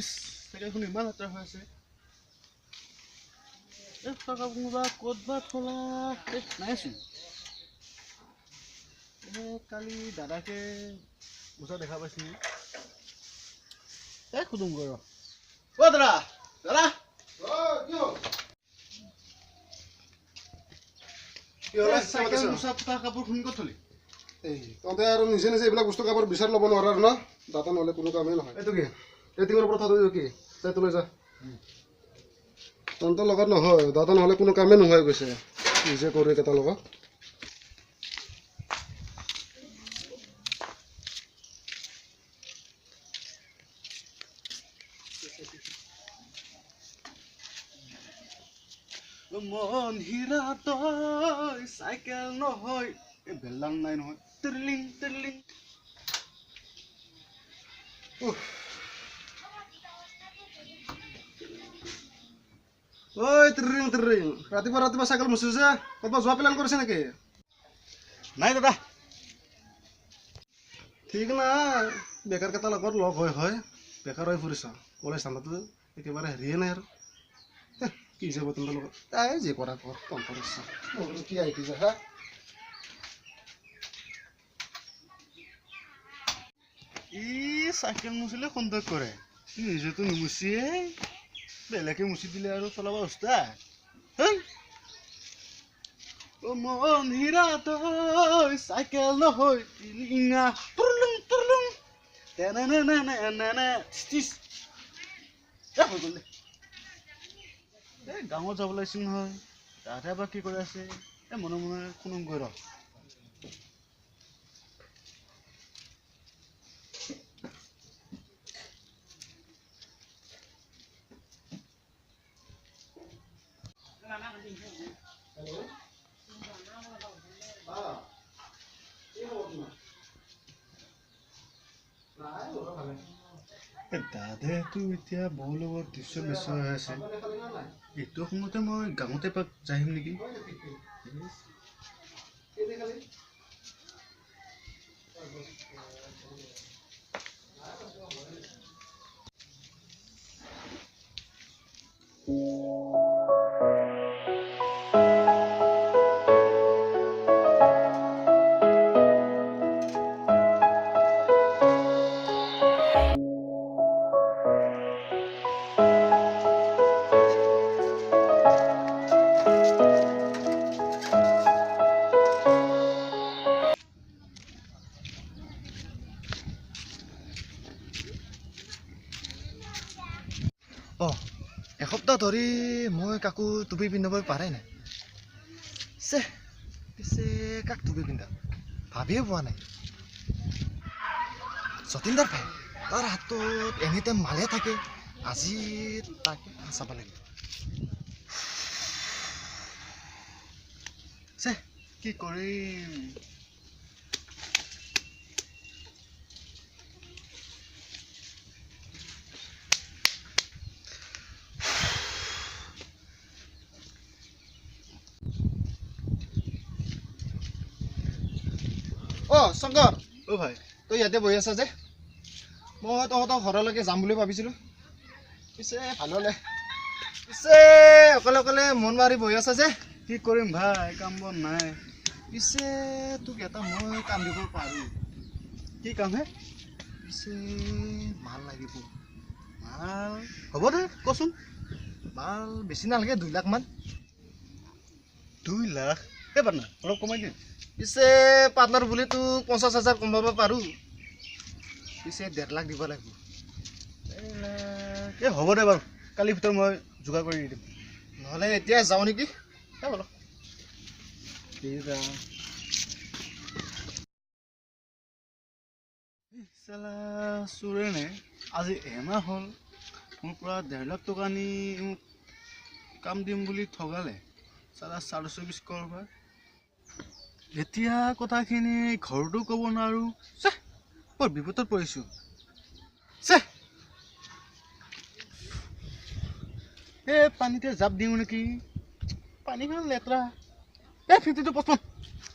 is চাইকেলখন ইমান লেতেৰা হৈ আছে টকা কোনোবা ক'ত বা থলা নাইচোন কালি দাদাকে ওচৰত দেখা পাইছিল সুধুম গৈ ৰ দাদা দাদা চাইকেল মোচা পোতা কাপোৰ খুনি ক'ত থলি তহঁতে আৰু নিজে নিজে এইবিলাক বস্তু কাপোৰ বিচাৰ ল'ব নোৱাৰা আৰু ন দাতা নহ'লে কোনো কামেই নহয় এইটো কি ৰেটিঙৰ ওপৰত থৈ কি চাই তোলৈ যা তহঁতৰ লগত নহয় দাতা নহ'লে কোনো কামেই নোহোৱাই গৈছে নিজে কৰি কেইটাৰ লগত মন হীৰা তই চাইকেল নহয় বেলাং নাই নহয় টিৰলিং টিৰলিং ঐ টিৰলিং টিৰলিং ৰাতিপুৱা চাইকেল মুচিছো যে ক'ৰবাত যোৱা প্লেন কৰিছে নেকি নাই দাদা ঠিক নাই বেকাৰ কেইটাৰ লগত লগ হয় বেকাৰ হৈ ফুৰিছ কলেজ ঠাণ্ডাটো একেবাৰে হেৰিয়ে নাই আৰু কি যাব তহঁতৰ লগত তাই যি কৰা কৰ তহঁতৰ ইচ্ছা কি আহি যায় হা ই চাইকেল মুচিলে সন্দেহ কৰে নিজেতো নুমুচিয়ে বেলেগে মুচি দিলে আৰু চলাব উস্তাদ মন হীৰা তই চাইকেল নহয় টিলিঙা তুৰলুং তুৰলুং হৈ গ'ল গাঁৱত যাব লাগিছিল নহয় তাতে বা কি কৰি আছে মনে মনে কোনো গৈ ৰ দাদাইতো এতিয়া বহু লগত দৃশ্য ব্যস্ত হৈ আছে এইটো সময়তে মই গাঁৱতে পাক যাই আহিম নেকি এসপ্তাহ ধৰি মই কাকো টুপি পিন্ধাব পাৰে নাই পিছে কাক টুপি পিন্ধা ভাবিয়ে পোৱা নাই যতীন্দাৰ ভাই তাৰ হাতত এনি টাইম মালে থাকে আজি তাকে চাব লাগিব কি কৰিম শংকৰ ভাই তই ইয়াতে বহি আছা যে মই তহঁতৰ ঘৰলৈকে যাম বুলি ভাবিছিলোঁ পিছে ভাল হ'লে পিছে অকলে অকলে মন মাৰি বহি আছা যে কি কৰিম ভাই কাম বন নাই পিছে তোক এটা মই কাম দিব পাৰোঁ কি কাম হে পিছে মাল লাগিব মাল হ'ব দে কচোন মাল বেছি নালাগে 2 লাখ মান 2 লাখ পাৰ্টনাৰ অলপ কমাই দিম পিছে পাৰ্টনাৰ বুলি তোক 50,000 কমাব পাৰোঁ পিছে 1.5 লাখ দিব লাগিব হ'ব দে বাৰু কালিৰ ভিতৰত মই যোগাৰ কৰি দিম নহ'লে এতিয়া যাওঁ নেকি বলো চোৰে নে আজি এমাহ হ'ল মোৰ পৰা 1.5 লাখ টকা নি মোক কাম দিম বুলি ঠগালে চালা 24 কৰবাৰ এতিয়া কথাখিনি ঘৰতো ক'ব নোৱাৰোঁ বৰ বিপদত পৰিছোঁ পানীতে জাপ দিওঁ নেকি পানীখন লেতেৰা 50 to 55